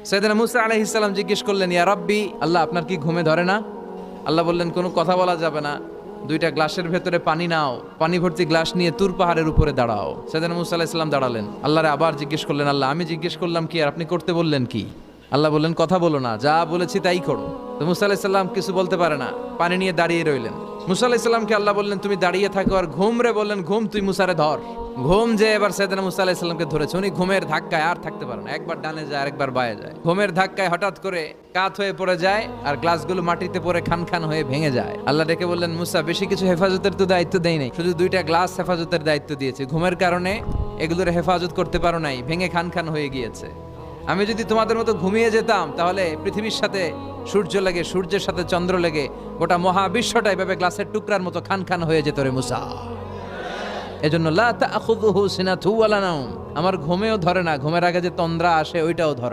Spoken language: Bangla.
সাইয়েদনা মুসা আলাইহিস সালাম জিজ্ঞেস করলেন, ইয়া রাব্বি, আল্লাহ আপনার কি ঘুমে ধরে না? আল্লাহ বললেন, কোনো কথা বলা যাবে না, দুইটা গ্লাসের ভেতরে পানি নাও, পানি ভর্তি গ্লাস নিয়ে তুর পাহাড়ের উপরে দাঁড়াও। সাইয়েদনা মুসা আলাইহিস সালাম দাঁড়ালেন। আল্লাহরে আবার জিজ্ঞেস করলেন, আল্লাহ আমি জিজ্ঞেস করলাম কি আর আপনি করতে বললেন কি? আল্লাহ বললেন, কথা বলো না, যা বলেছি তাই করো। তো মুসা আলাইহিস সালাম কিছু বলতে পারে না, পানি নিয়ে দাঁড়িয়ে রইলেন। মুসা আলাইহিস সালামকে আল্লাহ বললেন, তুমি দাঁড়িয়ে থাকো আর ঘুম রে, বললেন ঘুম তুই মুসারে ধর। ঘুম যে এবার সাইয়েদনা মুসা আলাইহিস সালামকে ধরেছে। উনি ঘুমের ধাক্কায় আর থাকতে পারেন না, একবার ডানে যায় আরেকবার বায়ে যায়। ঘুমের ধাক্কায় হঠাৎ করে কাত হয়ে পড়ে যায় আর গ্লাসগুলো মাটিতে পড়ে খান খান হয়ে ভেঙে যায়। আল্লাহ ডেকে বললেন, মুসা বেশি কিছু হেফাজতের তো দায়িত্ব দেই নাই, শুধু দুইটা গ্লাস হেফাজতের দায়িত্ব দিয়েছে। ঘুমের কারণে এগুলোর হেফাজত করতে পারো নাই, ভেঙে খান খান হয়ে গিয়েছে। আমি যদি তোমাদের মতো ঘুমিয়ে যেতাম তাহলে পৃথিবীর সাথে সূর্য লেগে, সূর্যের সাথে চন্দ্র লেগে গোটা মহাবিশ্বটা এভাবে গ্লাসের টুকরার মতো খান খান হয়ে যেত রে মুসা। এজন্য লা তাখুযুহু সিনাতু ওয়ালা নাওম, আমার ঘুমেও ধরে না, ঘুমের আগে যে তন্দ্রা আসে ওইটাও ধরে না।